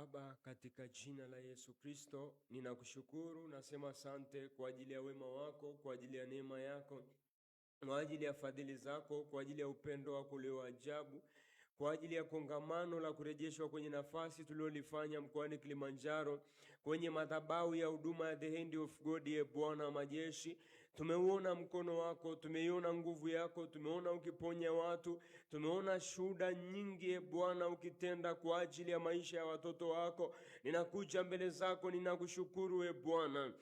Baba, katika jina la Yesu Kristo, ninakushukuru, nasema asante kwa ajili ya wema wako, kwa ajili ya neema yako, kwa ajili ya fadhili zako, kwa ajili ya upendo wako ulio ajabu, kwa ajili ya kongamano la kurejeshwa kwenye nafasi tuliolifanya mkoani Kilimanjaro, kwenye madhabahu ya huduma ya The Hand of God, Bwana wa majeshi. Tumeuona mkono wako, tumeiona nguvu yako, tumeona ukiponya watu, tumeona shuhuda nyingi Bwana ukitenda kwa ajili ya maisha ya watoto wako. Ninakuja mbele zako, ninakushukuru Bwana.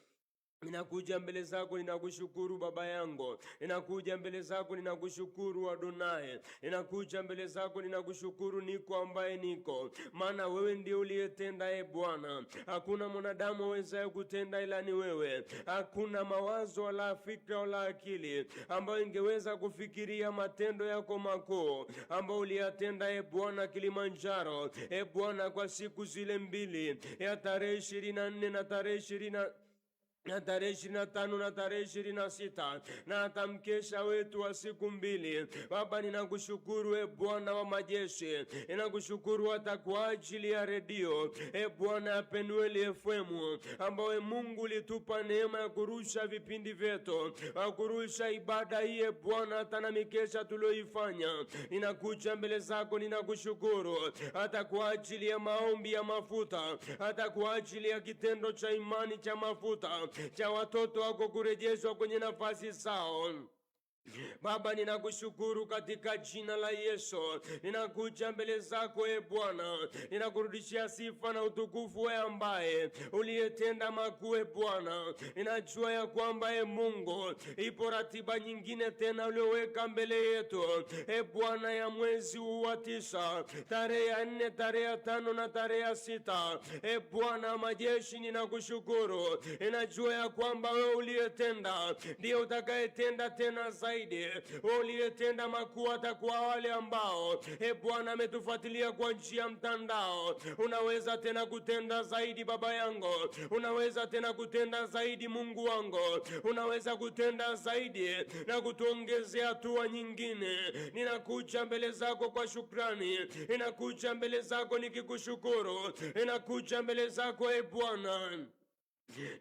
Ninakuja mbele zako, ninakushukuru Baba yangu. Ninakuja mbele zako, ninakushukuru Adonai. Ninakuja mbele zako, ninakushukuru niko ambaye niko. Maana wewe ndiye uliyetenda Bwana. Hakuna mwanadamu awezaye kutenda ila ni wewe. Hakuna mawazo wala fikra wala akili ambayo ingeweza kufikiria matendo yako makuu ambayo uliyatenda Bwana Kilimanjaro. Bwana, kwa siku zile mbili ya tarehe 24 na tarehe 20 na tarehe 25 na tarehe 26 na hata mkesha wetu wa siku mbili. Baba, ninakushukuru Bwana wa majeshi. Ninakushukuru hata kwa ajili ya redio Bwana ya Penueli FM, ambaye Mungu ulitupa neema ya kurusha vipindi vyetu, kurusha ibada hii Bwana, hata na mikesha tulioifanya. Ninakuja mbele zako, ninakushukuru hata kwa ajili ya maombi ya mafuta, hata kwa ajili ya kitendo cha imani cha mafuta cha watoto wako kurejeshwa kwenye nafasi zao. Baba, ninakushukuru katika jina la Yesu. Ninakuja mbele zako Bwana, ninakurudishia sifa na utukufu wewe ambaye uliyetenda makuu Bwana. Ninajua ya kwamba Mungu ipo ratiba nyingine tena ulioweka mbele yetu Bwana, ya mwezi wa 9, tarehe ya 4, tarehe ya 5 na tarehe ya 6. Bwana majeshi, ninakushukuru. Ninajua ya kwamba wewe uliyetenda ndiye utakayetenda tena zaidi. Uliyetenda makuu hata kwa wale ambao Bwana ametufuatilia kwa njia ya mtandao. Unaweza tena kutenda zaidi Baba yangu, unaweza tena kutenda zaidi Mungu wangu, unaweza kutenda zaidi na kutuongezea hatua nyingine. Ninakuja mbele zako kwa shukrani, ninakuja mbele zako nikikushukuru, ninakuja mbele zako Bwana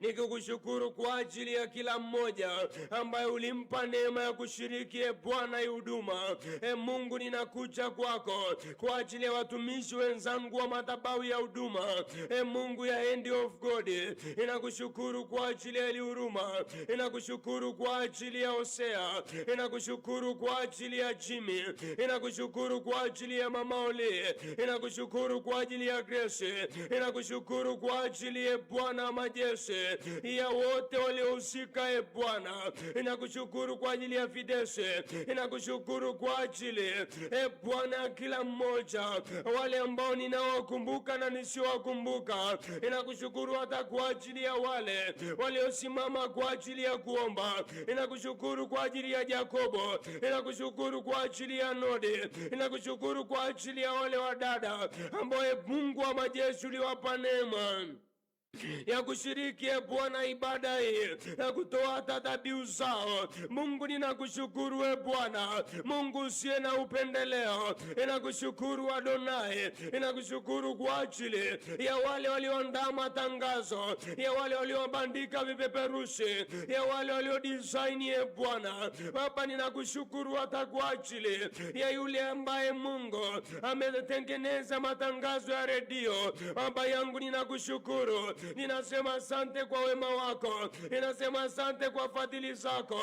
nikikushukuru kwa ajili ya kila mmoja ambaye ulimpa neema ya kushiriki Bwana huduma. Mungu, ninakuja kwako kwa ajili ya watumishi wenzangu wa madhabahu ya huduma Mungu ya Hand of God. Ninakushukuru kwa ajili ya Huruma, ninakushukuru kwa ajili ya Hosea, ninakushukuru kwa ajili ya Jimmy, ninakushukuru kwa ajili ya Mama Ole, ninakushukuru kwa ajili ya Grace, ninakushukuru kwa ajili ya Bwana majeshi ya wote waliohusika Bwana. Ninakushukuru kwa ajili ya Fidese, ninakushukuru kwa ajili Bwana kila mmoja, wale ambao ninawakumbuka na nisiowakumbuka. Ninakushukuru hata kwa ajili ya wale waliosimama kwa ajili ya kuomba. Ninakushukuru kwa ajili ya Jakobo, ninakushukuru kwa ajili ya Nodi, ninakushukuru kwa ajili ya wale wadada ambao Mungu wa majeshi uliwapa neema ya kushiriki Bwana ibada hii na kutoa hata dhabihu zao. Mungu, ninakushukuru Bwana, Mungu usiye na upendeleo. Ninakushukuru Adonai, ninakushukuru kwa ajili ya wale walioandaa matangazo, ya wale waliobandika vipeperushi, ya wale waliodesign Bwana. Baba, ninakushukuru hata kwa ajili ya yule ambaye Mungu ametengeneza matangazo ya redio. Baba yangu, ninakushukuru. Ninasema asante kwa wema wako, ninasema asante kwa fadhili zako.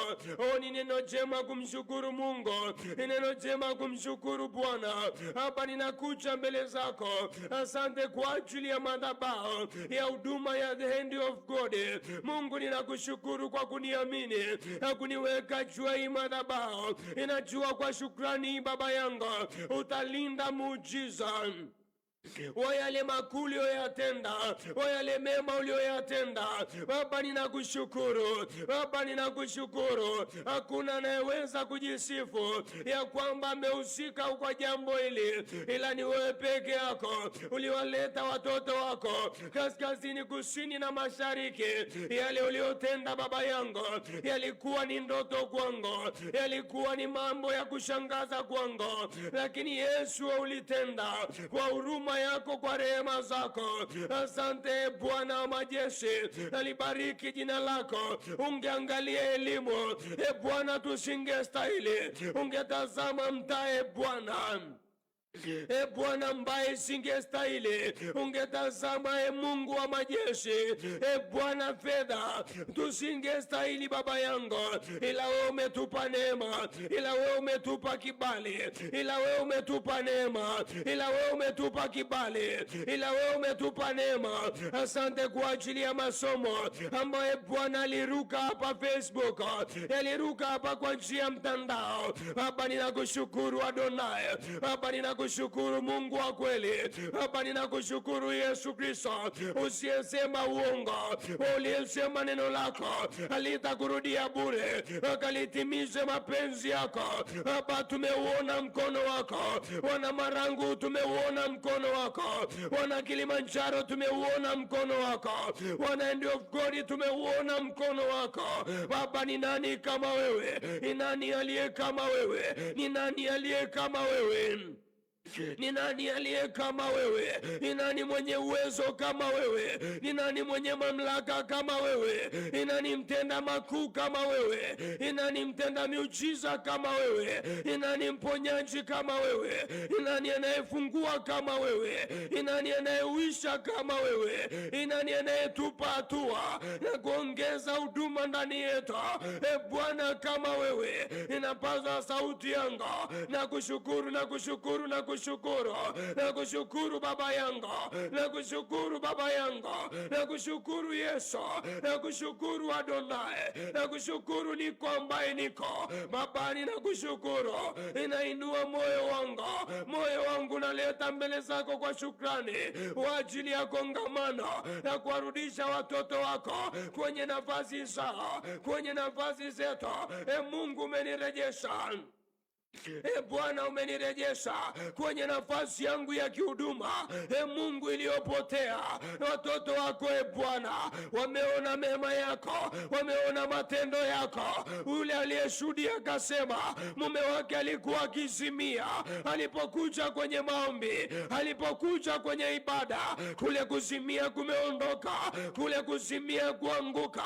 Ni neno jema kumshukuru Mungu, ni neno jema kumshukuru Bwana. Hapa ninakuja mbele zako, asante kwa ajili ya madhabahu ya huduma ya The Hand of God. Mungu, ninakushukuru kwa kuniamini na kuniweka juu ya hii madhabahu. Ninajua kwa shukrani Baba yangu utalinda muujiza wa yale makuu uliyoyatenda, wa yale mema uliyoyatenda. Baba, ninakushukuru. Baba, ninakushukuru. Hakuna anayeweza kujisifu ya kwamba amehusika kwa jambo hili ila ni wewe peke yako. Uliwaleta watoto wako kaskazini, kusini na mashariki. Yale uliyotenda Baba yangu yalikuwa ni ndoto kwangu, yalikuwa ni mambo ya kushangaza kwangu, lakini Yesu ulitenda kwa huruma neema yako, kwa rehema zako. Asante Bwana wa majeshi, nalibariki jina lako. Ungeangalia elimu Bwana, tusingestahili. Ungetazama mtaa Bwana, Bwana ambaye singestahili. Ungetazama Mungu wa majeshi, Bwana fedha, tusingestahili Baba yangu, ila wewe umetupa neema, ila wewe umetupa kibali, ila wewe umetupa neema, ila wewe umetupa kibali, ila wewe umetupa neema. Asante kwa ajili ya masomo ambaye Bwana aliruka hapa Facebook, aliruka hapa kwa njia ya mtandao. Baba ninakushukuru Adonai, Baba ninakushukuru Mungu wa kweli. Baba ninakushukuru Yesu Kristo, usiyesema uongo, uliyesema neno lako halitakurudia bure, akalitimize mapenzi yako. Baba tumeuona mkono wako, wana Marangu tumeuona mkono wako, wana Kilimanjaro tumeuona mkono wako, wana End of God tumeuona mkono wako. Baba ni nani kama wewe? Ni nani aliye kama wewe? Ni nani aliye kama wewe? Ni nani aliye kama wewe? Ni nani mwenye uwezo kama wewe? Ni nani mwenye mamlaka kama wewe? Ni nani mtenda makuu kama wewe? Ni nani mtenda miujiza kama wewe? Ni nani mponyaji kama wewe? Ni nani anayefungua kama wewe? Ni nani anayeuisha kama wewe? Ni nani anayetupa hatua na kuongeza huduma ndani yetu? Bwana kama wewe, ninapaza sauti yangu na kushukuru na kushukuru na kushukuru na kushukuru Baba yangu, na kushukuru Baba yangu, na kushukuru Yesu, na kushukuru Adonai, na kushukuru niko ambaye niko. Baba ninakushukuru, inainua moyo wangu naleta mbele zako kwa shukrani kwa ajili ya kongamano na kuwarudisha watoto wako kwenye nafasi zao, kwenye nafasi zetu. Mungu umenirejesha, Bwana umenirejesha kwenye nafasi yangu ya kihuduma. Mungu iliyopotea, watoto wako Bwana wameona mema yako, wameona matendo yako. Ule aliyeshuhudia akasema mume wake alikuwa akizimia alipokuja kwenye maombi, alipokuja kwenye ibada, kule kuzimia kumeondoka, kule kuzimia kuanguka.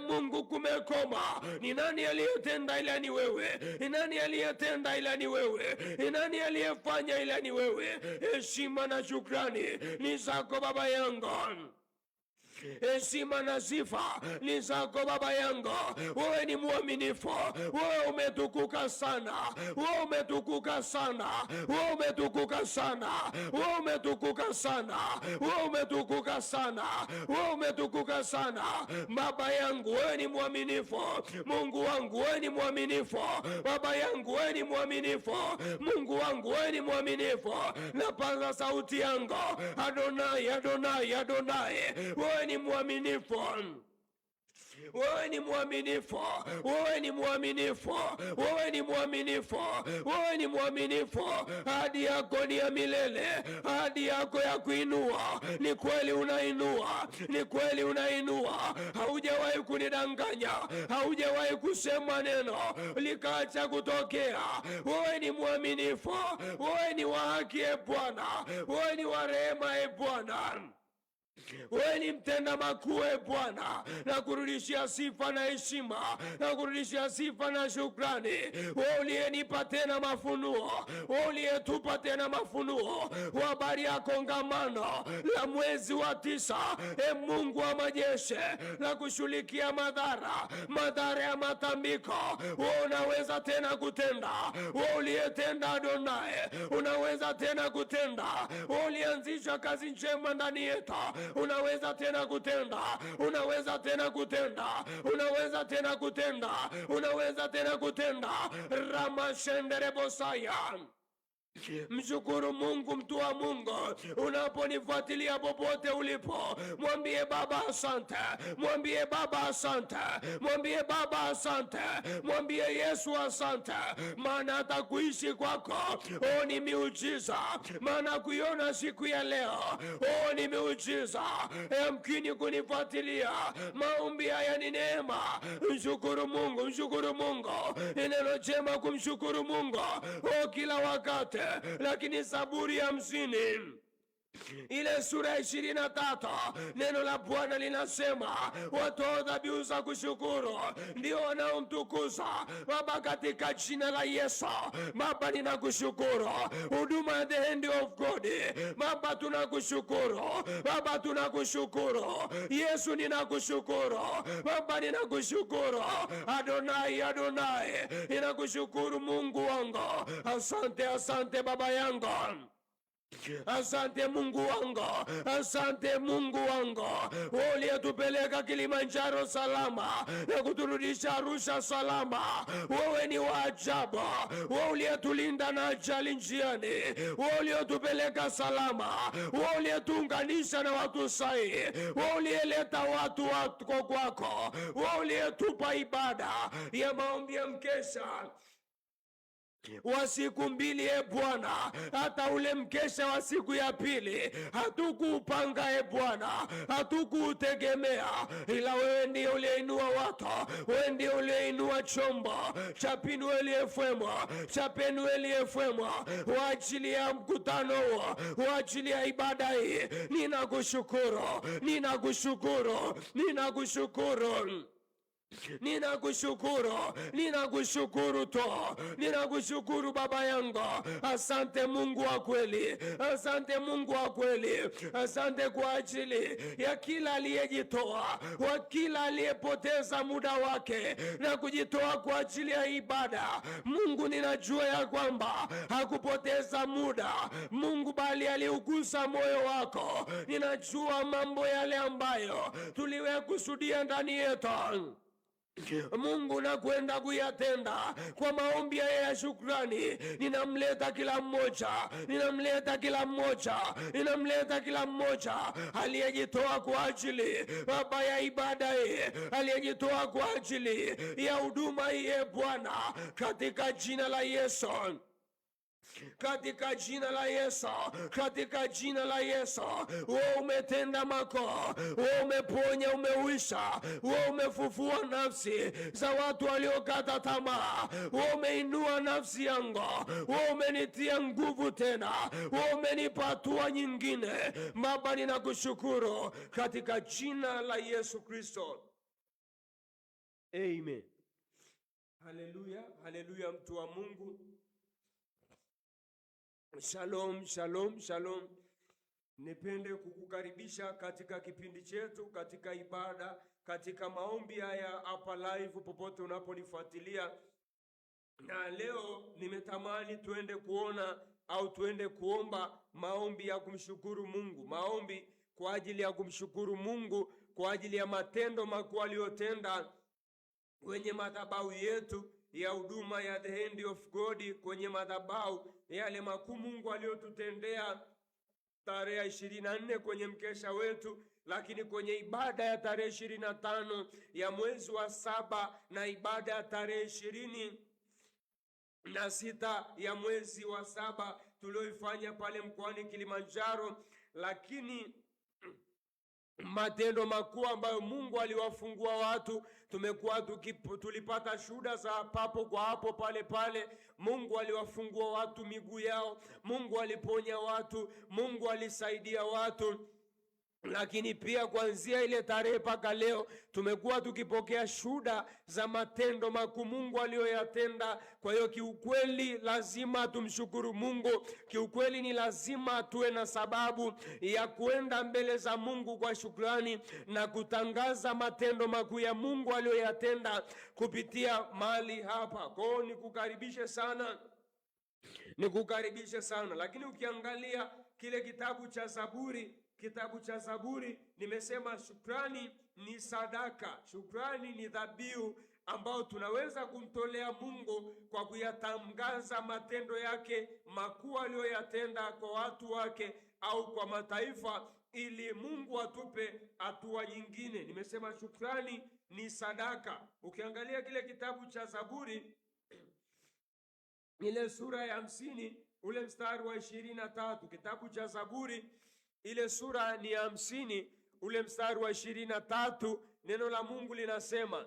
Mungu kumekoma. Ni nani aliyetenda ila ni wewe? Ni nani aliyetenda ila ni wewe? Ni nani aliyefanya ila ni wewe? Heshima na shukrani ni zako Baba yangu. Heshima na sifa ni zako Baba yangu. Wewe ni mwaminifu, wewe umetukuka sana, wewe umetukuka sana, wewe umetukuka sana, wewe umetukuka sana, wewe umetukuka sana, wewe umetukuka sana. Baba yangu wewe ni mwaminifu, Mungu wangu wewe ni mwaminifu, Baba yangu wewe ni mwaminifu, Mungu wangu wewe ni mwaminifu. Napaza sauti yangu, Adonai, Adonai, Adonai, wewe ni mwaminifu. Wewe ni mwaminifu, wewe ni mwaminifu, wewe ni mwaminifu, wewe ni mwaminifu. Ahadi yako ni ya milele, ahadi yako ya kuinua. Ni kweli unainua, ni kweli unainua. Haujawahi kunidanganya, haujawahi kusema neno likaacha kutokea. Wewe ni mwaminifu, wewe ni wa haki Bwana, wewe ni wa rehema Bwana. Wewe ni mtenda makuu Bwana, na kurudishia sifa na heshima, na kurudishia sifa na shukrani. Wewe uliyenipa tena mafunuo, wewe uliyetupa tena mafunuo wa habari ya kongamano la mwezi wa 9, Mungu wa majeshi, na kushughulikia madhara ya matambiko. Wewe unaweza tena kutenda, wewe uliyetenda Adonai, unaweza tena kutenda. Wewe ulianzisha kazi njema ndani yetu, unaweza tena kutenda, unaweza tena kutenda, unaweza tena kutenda, unaweza tena kutenda. Ramashendere bosaya. Mshukuru Mungu, mtu wa Mungu, unaponifuatilia popote ulipo, mwambie Baba asante, mwambie Baba asante, mwambie Baba asante, mwambie Yesu asante. Maana hata kuishi kwako ni miujiza, maana kuiona siku ya leo ni miujiza. Mkini kunifuatilia, maombi haya ni neema. Mshukuru Mungu, mshukuru Mungu. Neno jema kumshukuru Mungu kila wakati. Lakini Zaburi ya 50 Ile sura ya 23 neno la Bwana linasema watoa dhabihu za kushukuru ndio wanaomtukuza Baba. Katika jina la Yesu Baba, ninakushukuru. Huduma ya The Hand of God Baba, tunakushukuru Baba, tunakushukuru Yesu, ninakushukuru Baba, ninakushukuru Adonai, Adonai, ninakushukuru Mungu wangu. Asante, asante Baba yangu. Asante Mungu wangu, asante Mungu wangu, uliyetupeleka Kilimanjaro salama na kuturudisha Arusha salama. Wewe ni wa ajabu, wewe uliyetulinda na ajali njiani, wewe uliyetupeleka salama, wewe uliyetuunganisha na watu sahihi, wewe uliyeleta watu wako kwako, wewe uliyetupa ibada ya maombi ya mkesha wa siku 2 Bwana. Hata ule mkesha wa siku ya pili hatukuupanga Bwana, hatukuutegemea, ila wewe ndiye uliyeinua watu, wewe ndiye uliyeinua chombo cha Penueli FM, cha Penueli FM kwa ajili ya mkutano huo, kwa ajili ya ibada hii. Ninakushukuru, ninakushukuru, ninakushukuru. Ninakushukuru tu, ninakushukuru Baba yangu. Asante Mungu wa kweli, asante Mungu wa kweli, asante kwa ajili ya kila aliyejitoa, kwa kila aliyepoteza muda wake na kujitoa kwa ajili ya ibada. Mungu, ninajua ya kwamba hakupoteza muda Mungu, bali aliugusa moyo wako. Ninajua mambo yale ambayo tuliwekusudia ndani yetu Mungu na kwenda kuyatenda kwa maombi ya shukrani. Ninamleta kila mmoja, ninamleta kila mmoja, ninamleta kila mmoja aliyejitoa kwa ajili Baba ya ibada hii, aliyejitoa kwa ajili ya huduma hii Bwana, katika jina la Yesu, katika jina la Yesu, katika jina la Yesu. Wewe umetenda makuu, wewe umeponya, umeuisha, wewe umefufua nafsi za watu waliokata tamaa, wewe umeinua nafsi yangu, wewe umenitia nguvu tena, wewe umenipa hatua nyingine. Baba, ninakushukuru katika jina la Yesu Kristo. Amen. Haleluya, haleluya, mtu wa Mungu. Shalom, shalom, shalom. Nipende kukukaribisha katika kipindi chetu, katika ibada, katika maombi haya hapa live popote unaponifuatilia. Na leo nimetamani tuende kuona au tuende kuomba maombi ya kumshukuru Mungu, maombi kwa ajili ya kumshukuru Mungu kwa ajili ya matendo makuu aliyotenda kwenye madhabahu yetu ya huduma ya The Hand of God, kwenye madhabahu yale makuu Mungu aliyotutendea tarehe 24 kwenye mkesha wetu, lakini kwenye ibada ya tarehe 25 ya mwezi wa 7 na ibada ya tarehe 26 ya mwezi wa 7 tulioifanya pale mkoani Kilimanjaro. Lakini matendo makuu ambayo Mungu aliwafungua watu, tulipata shuhuda za papo kwa hapo pale pale. Mungu aliwafungua watu miguu yao, Mungu aliponya watu, Mungu alisaidia watu. Lakini pia kuanzia ile tarehe mpaka leo tumekuwa tukipokea shuhuda za matendo makuu Mungu aliyoyatenda. Kwa hiyo kiukweli lazima tumshukuru Mungu. Kiukweli ni lazima tuwe na sababu ya kuenda mbele za Mungu kwa shukrani na kutangaza matendo makuu ya Mungu aliyoyatenda kupitia mahali hapa. Kwa hiyo nikukaribishe sana. Lakini ukiangalia kile kitabu cha Zaburi, nimesema shukrani ni sadaka, shukrani ni dhabihu ambao tunaweza kumtolea Mungu kwa kuyatangaza matendo yake makuu aliyoyatenda kwa watu wake au kwa mataifa, ili Mungu atupe hatua nyingine. Nimesema shukrani ni sadaka. Ukiangalia kile kitabu cha Zaburi, ile sura ya 50 ule mstari wa 23, kitabu cha Zaburi ile sura ni 50 ule mstari wa 23, neno la Mungu linasema,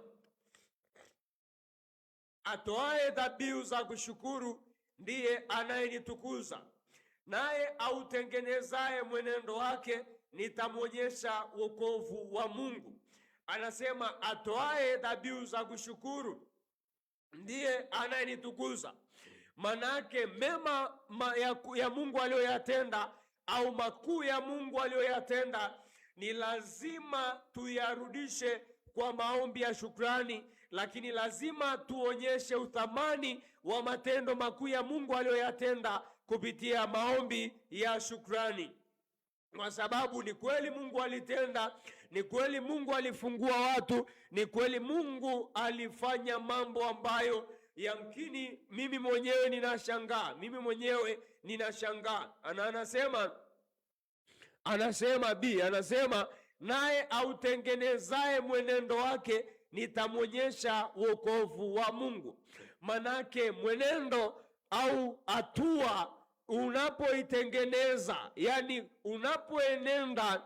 atoaye dhabihu za kushukuru ndiye anayenitukuza, naye autengenezaye mwenendo wake nitamwonyesha wokovu wa Mungu. Anasema atoaye dhabihu za kushukuru ndiye anayenitukuza. Manake mema ya Mungu aliyoyatenda au makuu ya Mungu aliyoyatenda ni lazima tuyarudishe kwa maombi ya shukrani, lakini lazima tuonyeshe uthamani wa matendo makuu ya Mungu aliyoyatenda kupitia maombi ya shukrani. Kwa sababu ni kweli Mungu alitenda, ni kweli Mungu alifungua watu, ni kweli Mungu alifanya mambo ambayo yamkini mimi mwenyewe ninashangaa. Anasema naye autengenezaye mwenendo wake nitamwonyesha wokovu wa Mungu. Manake mwenendo au hatua unapoitengeneza, yani unapoenenda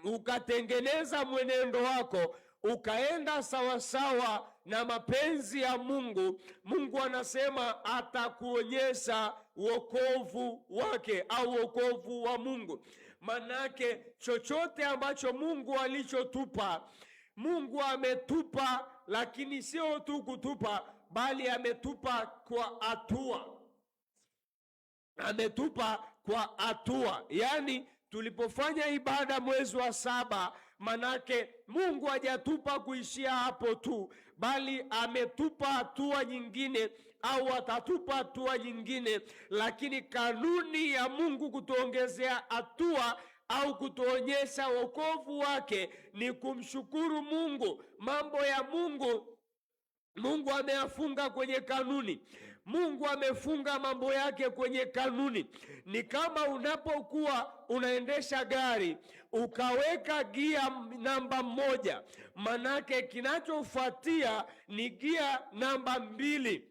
ukatengeneza mwenendo wako ukaenda sawasawa na mapenzi ya Mungu, Mungu anasema atakuonyesha wokovu wake au wokovu wa Mungu. Manake chochote ambacho Mungu alichotupa, Mungu ametupa, lakini sio tu kutupa, bali ametupa kwa hatua. Yani tulipofanya ibada mwezi wa 7, manake Mungu hajatupa kuishia hapo tu, bali ametupa hatua nyingine au atatupa hatua nyingine. Lakini kanuni ya Mungu kutuongezea hatua au kutuonyesha wokovu wake ni kumshukuru Mungu. Mambo ya Mungu ameyafunga kwenye kanuni. Mungu amefunga mambo yake kwenye kanuni. Ni kama unapokuwa unaendesha gari ukaweka gia namba 1, manake kinachofuatia ni gia namba 2,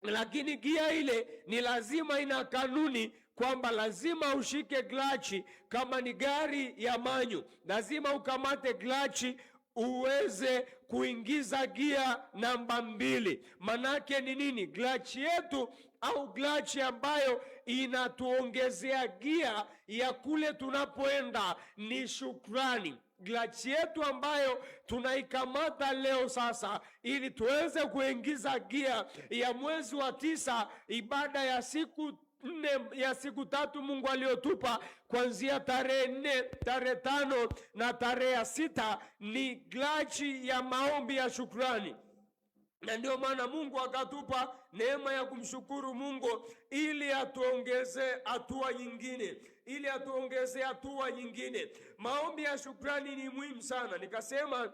lakini gia ile ni lazima ina kanuni kwamba lazima ushike klachi. Kama ni gari ya manyu, lazima ukamate klachi uweze kuingiza gia namba 2. Manake ni nini? Klachi yetu au klachi ambayo inatuongezea gia ya kule tunapoenda ni shukrani. Klachi yetu ambayo tunaikamata leo sasa, ili tuweze kuingiza gia ya mwezi wa 9, ibada ya siku 4 ya siku 3 Mungu aliyotupa kuanzia tarehe 4, tarehe 5 na tarehe 6, ni klachi ya maombi ya shukrani. Na ndio maana Mungu akatupa neema ya kumshukuru Mungu ili atuongeze hatua nyingine, Maombi ya shukrani ni muhimu sana. Nikasema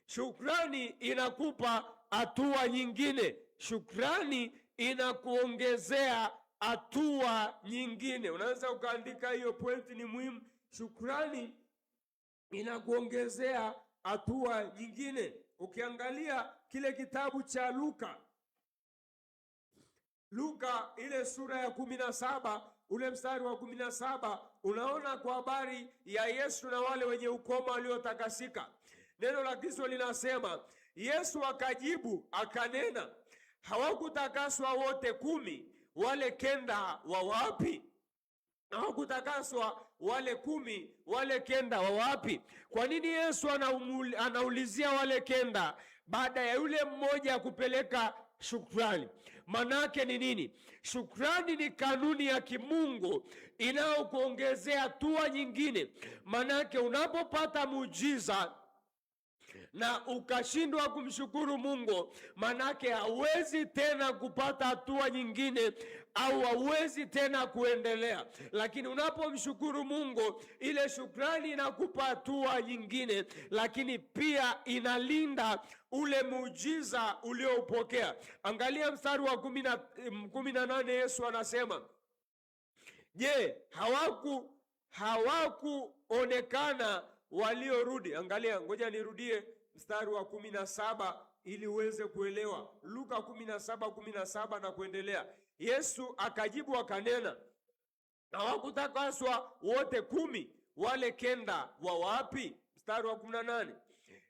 shukrani inakupa hatua nyingine. Shukrani inakuongezea hatua nyingine. Unaweza ukaandika hiyo pointi, ni muhimu. Shukrani inakuongezea hatua nyingine. Ukiangalia kile kitabu cha Luka ile sura ya 17 ule mstari wa 17, unaona kwa habari ya Yesu na wale wenye ukoma waliotakasika. Neno la Kristo linasema, Yesu akajibu akanena, hawakutakaswa wote 10? Wale 9 wa wapi? Hawakutakaswa wale 10, wale 9 wa wapi? Kwa nini Yesu anaulizia wale 9 baada ya yule mmoja kupeleka shukrani? Manake ni nini? Shukrani ni kanuni ya kimungu inayokuongezea hatua nyingine. Manake unapopata muujiza na ukashindwa kumshukuru Mungu, manake hauwezi tena kupata hatua nyingine au hauwezi tena kuendelea. Lakini unapomshukuru Mungu, ile shukrani inakupa hatua nyingine, lakini pia inalinda ule muujiza ulioupokea. Angalia mstari wa 18, Yesu anasema, je, hawakuonekana waliorudi? Angalia, ngoja nirudie mstari wa 17 ili uweze kuelewa. Luka 17:17 na kuendelea. Yesu akajibu akanena, hawakutakaswa wote 10? Wale 9 wa wapi? Mstari wa 18,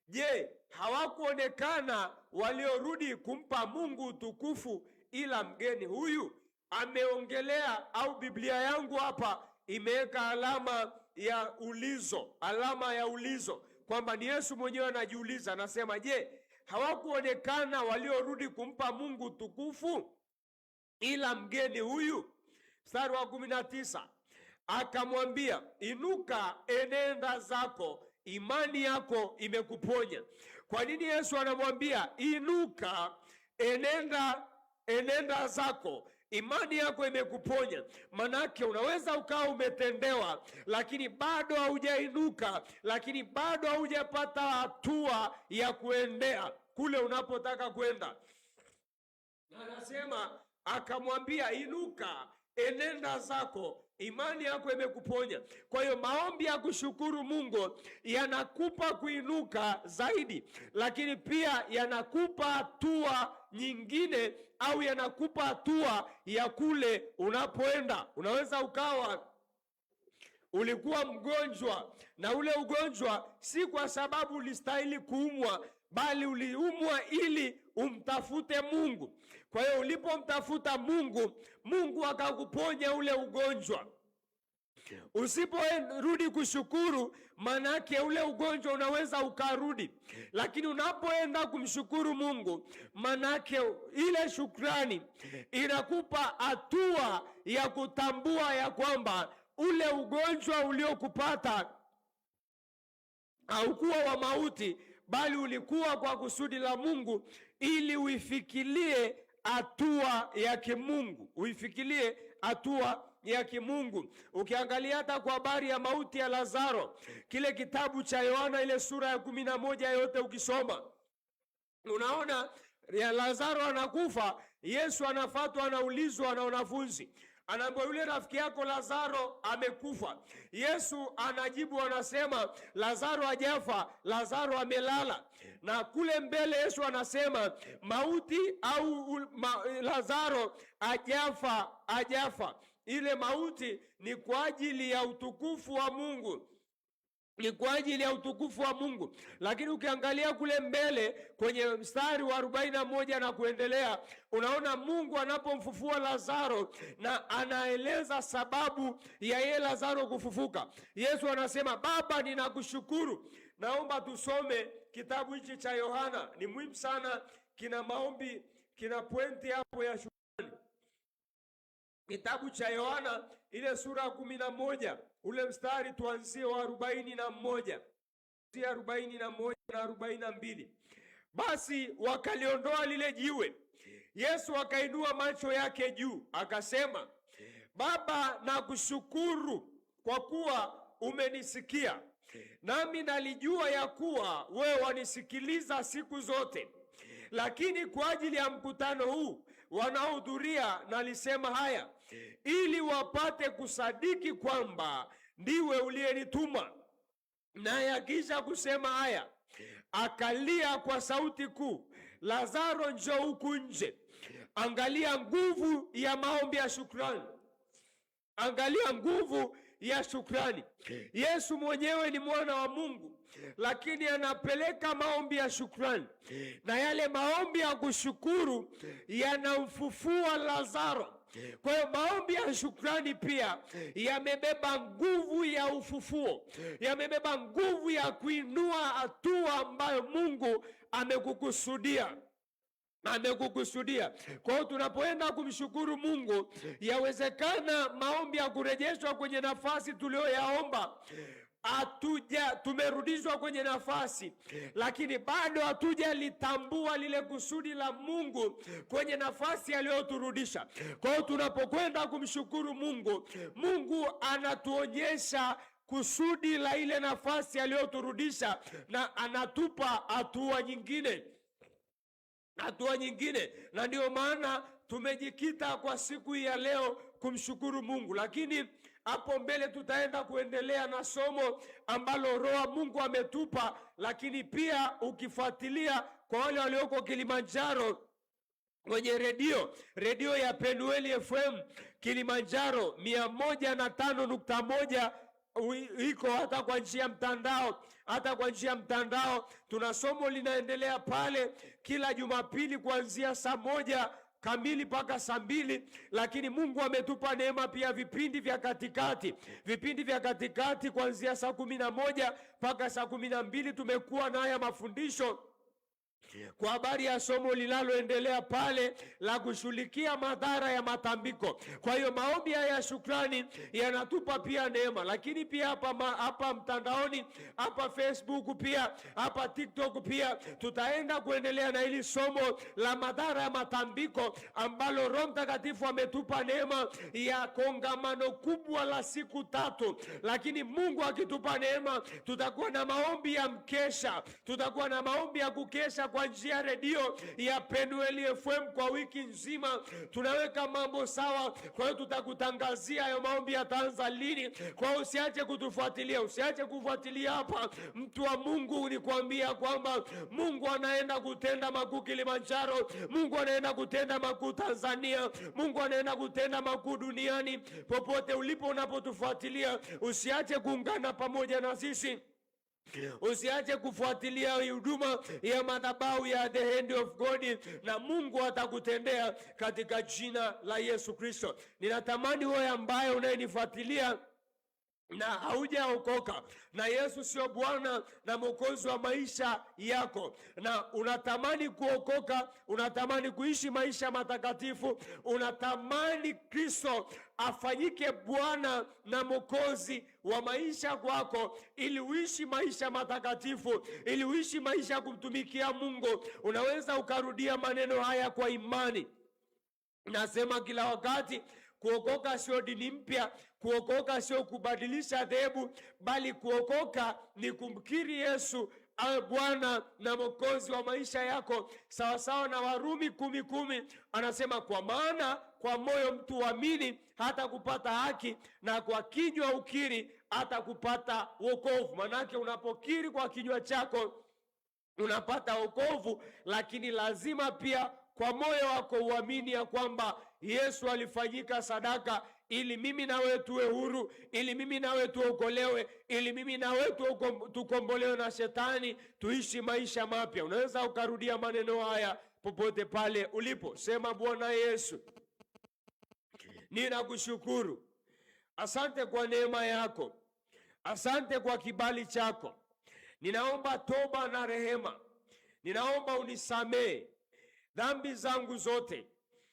je, hawakuonekana waliorudi kumpa Mungu utukufu ila mgeni huyu? ameongelea au Biblia yangu hapa imeweka alama ya ulizo kwamba ni Yesu mwenyewe anajiuliza, anasema, je, hawakuonekana waliorudi kumpa Mungu utukufu ila mgeni huyu? Mstari wa 19, akamwambia, inuka, enenda zako, imani yako imekuponya. Kwa nini Yesu anamwambia inuka, enenda zako, imani yako imekuponya? Manake unaweza ukawa umetendewa, lakini bado haujainuka, lakini bado haujapata hatua ya kuendea kule unapotaka kwenda. Na anasema, akamwambia, inuka, enenda zako, imani yako imekuponya. Kwa hiyo maombi ya kushukuru Mungu yanakupa kuinuka zaidi, lakini pia yanakupa hatua nyingine, au yanakupa hatua ya kule unapoenda. Unaweza ukawa ulikuwa mgonjwa, na ule ugonjwa si kwa sababu ulistahili kuumwa, bali uliumwa ili umtafute Mungu. Kwa hiyo ulipomtafuta Mungu, Mungu akakuponya ule ugonjwa. Usiporudi kushukuru, manake ule ugonjwa unaweza ukarudi. Lakini unapoenda kumshukuru Mungu, manake ile shukrani inakupa hatua ya kutambua ya kwamba ule ugonjwa uliokupata haukuwa wa mauti, bali ulikuwa kwa kusudi la Mungu, ili uifikirie hatua ya kimungu, uifikirie hatua ya kimungu. Ukiangalia hata kwa habari ya mauti ya Lazaro, kile kitabu cha Yohana ile sura ya 11 yote ukisoma, unaona ya Lazaro anakufa, Yesu anafuatwa, anaulizwa na wanafunzi, anaambiwa, yule rafiki yako Lazaro amekufa. Yesu anajibu, anasema, Lazaro hajafa, Lazaro amelala. Na kule mbele Yesu anasema mauti au Lazaro hajafa. Ile mauti ni kwa ajili ya utukufu wa Mungu, ni kwa ajili ya utukufu wa Mungu. Lakini ukiangalia kule mbele kwenye mstari wa 41 na kuendelea, unaona Mungu anapomfufua Lazaro na anaeleza sababu ya yeye Lazaro kufufuka. Yesu anasema, Baba, ninakushukuru. Naomba tusome kitabu hichi cha Yohana, ni muhimu sana, kina maombi, kina pointi hapo ya shukrani. Kitabu cha Yohana ile sura ya 11 ule mstari tuanzie wa 41 na 42. Basi wakaliondoa lile jiwe. Yesu akainua macho yake juu akasema, Baba, nakushukuru kwa kuwa umenisikia, nami nalijua ya kuwa wewe wanisikiliza siku zote. Lakini kwa ajili ya mkutano huu wanaohudhuria nalisema haya, ili wapate kusadiki kwamba ndiwe uliyenituma. Naye akisha kusema haya, akalia kwa sauti kuu, Lazaro, njoo huku nje. Angalia nguvu ya maombi ya shukrani. Angalia nguvu ya shukrani. Yesu mwenyewe ni mwana wa Mungu, lakini anapeleka maombi ya shukrani, na yale maombi ya kushukuru yanamfufua Lazaro. Kwa hiyo maombi ya shukrani pia yamebeba nguvu ya ufufuo, yamebeba nguvu ya kuinua hatua ambayo Mungu amekukusudia. Kwa hiyo tunapoenda kumshukuru Mungu, yawezekana maombi ya kurejeshwa kwenye nafasi tuliyoyaomba, tumerudishwa kwenye nafasi, lakini bado hatujalitambua lile kusudi la Mungu kwenye nafasi aliyoturudisha. Kwa hiyo tunapokwenda kumshukuru Mungu, Mungu anatuonyesha kusudi la ile nafasi aliyoturudisha, na anatupa hatua nyingine. Na ndio maana tumejikita kwa siku hii ya leo kumshukuru Mungu. Lakini hapo mbele tutaenda kuendelea na somo ambalo Roho wa Mungu ametupa. Lakini pia ukifuatilia kwa wale walioko Kilimanjaro kwenye redio ya Penueli FM Kilimanjaro 105.1 iko hata kwa njia mtandao, tuna somo linaendelea pale kila Jumapili kuanzia saa 1 kamili mpaka saa 2, lakini Mungu ametupa neema pia vipindi vya katikati. Vipindi vya katikati kuanzia saa 11 mpaka saa 12 tumekuwa na haya mafundisho kwa habari ya somo linaloendelea pale la kushughulikia madhara ya matambiko. Kwa hiyo maombi haya ya shukrani yanatupa pia neema, lakini pia hapa mtandaoni, hapa Facebook, pia hapa TikTok, pia tutaenda kuendelea na hili somo la madhara ya matambiko, ambalo Roho Mtakatifu ametupa neema ya kongamano kubwa la siku 3. Lakini Mungu akitupa neema, tutakuwa na maombi ya mkesha, tutakuwa na maombi ya kukesha kwa njia ya redio ya Penueli FM kwa wiki nzima. Tunaweka mambo sawa. Kwa hiyo tutakutangazia hayo maombi yataanza lini. Kwa hiyo usiache kutufuatilia, usiache kufuatilia hapa. Mtu wa Mungu, ni kuambia kwamba Mungu anaenda kutenda makuu Kilimanjaro, Mungu anaenda kutenda makuu Tanzania, Mungu anaenda kutenda makuu duniani. Popote ulipo unapotufuatilia, usiache kuungana pamoja na sisi. Usiache kufuatilia huduma ya madhabahu ya The Hand of God, na Mungu atakutendea katika jina la Yesu Kristo. Ninatamani wewe ambaye unayenifuatilia na haujaokoka, na Yesu sio Bwana na Mwokozi wa maisha yako, na unatamani kuokoka, unatamani kuishi maisha matakatifu, unatamani Kristo afanyike Bwana na Mwokozi wa maisha kwako, ili uishi maisha matakatifu, ili uishi maisha ya kumtumikia Mungu, unaweza ukarudia maneno haya kwa imani. Nasema kila wakati, kuokoka sio dini mpya, kuokoka sio kubadilisha dhehebu, bali kuokoka ni kumkiri Yesu awe Bwana na Mwokozi wa maisha yako. Sawa sawa na Warumi 10:10 anasema, kwa maana kwa moyo mtu huamini hata kupata haki, na kwa kinywa ukiri hata kupata wokovu. Manake unapokiri kwa kinywa chako unapata wokovu, lakini lazima pia kwa moyo wako uamini ya kwamba Yesu alifanyika sadaka ili mimi na wewe tuwe huru, ili mimi na wewe tuokolewe, ili mimi na wewe tukombolewe na shetani, tuishi maisha mapya. Unaweza ukarudia maneno haya popote pale ulipo. Sema, Bwana Yesu, ninakushukuru. Asante kwa neema yako. Asante kwa kibali chako. Ninaomba toba na rehema. Ninaomba unisamehe dhambi zangu zote,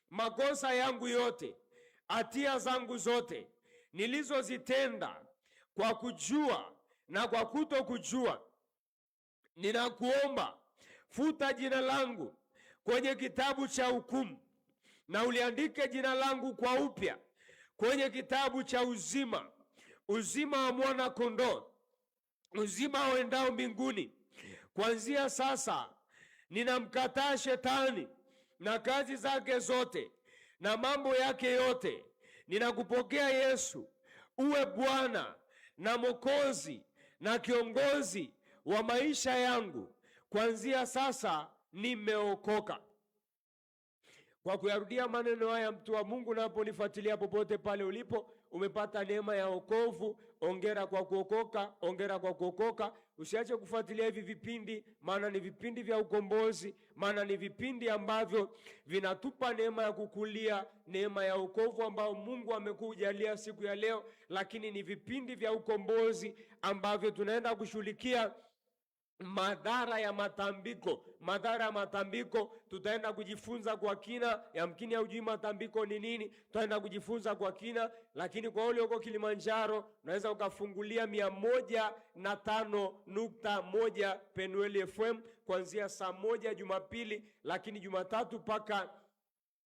makosa yangu yote, hatia zangu zote nilizozitenda kwa kujua na kwa kutokujua. Ninakuomba, futa jina langu kwenye kitabu cha hukumu, na uliandike jina langu kwa upya kwenye kitabu cha uzima, uzima wa mwana kondoo, uzima uendao mbinguni. Kuanzia sasa ninamkataa shetani na kazi zake zote na mambo yake yote. Ninakupokea Yesu uwe Bwana na Mwokozi na kiongozi wa maisha yangu. Kuanzia sasa nimeokoka. Kwa kuyarudia maneno haya, mtu wa Mungu, unaponifuatilia popote pale ulipo, umepata neema ya wokovu. Ongera kwa kuokoka, ongera kwa kuokoka. Usiache kufuatilia hivi vipindi, maana ni vipindi vya ukombozi, maana ni vipindi ambavyo vinatupa neema ya kukulia, neema ya wokovu ambao Mungu amekujalia siku ya leo. Lakini ni vipindi vya ukombozi ambavyo tunaenda kushughulikia madhara ya matambiko. Madhara ya matambiko tutaenda kujifunza kwa kina. Yamkini haujui matambiko ni nini, tutaenda kujifunza kwa kina. Lakini kwa wale uko Kilimanjaro, unaweza ukafungulia 105.1 Penueli FM kuanzia saa 1 Jumapili, lakini Jumatatu mpaka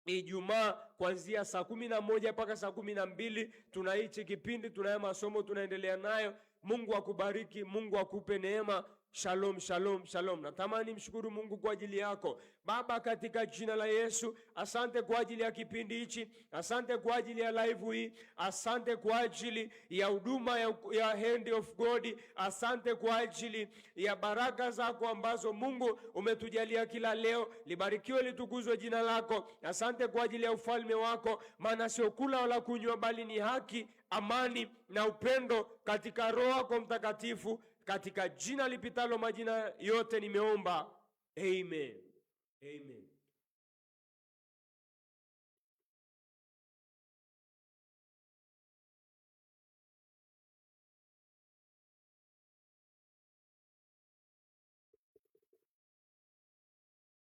Ijumaa kuanzia saa 11 mpaka saa 12 tunaichi kipindi, tunayo masomo tunaendelea nayo. Mungu akubariki, Mungu akupe neema. Shalom, shalom, shalom. Natamani mshukuru Mungu kwa ajili yako. Baba, katika jina la Yesu, asante kwa ajili ya kipindi hichi, asante kwa ajili ya live hii, asante kwa ajili ya huduma ya Hand of God, asante kwa ajili ya baraka zako ambazo Mungu umetujalia kila leo. Libarikiwe, litukuzwe jina lako. Asante kwa ajili ya ufalme wako, maana sio kula wala kunywa, bali ni haki, amani na upendo katika Roho yako Mtakatifu. Katika jina lipitalo majina yote nimeomba. Amen. Amen.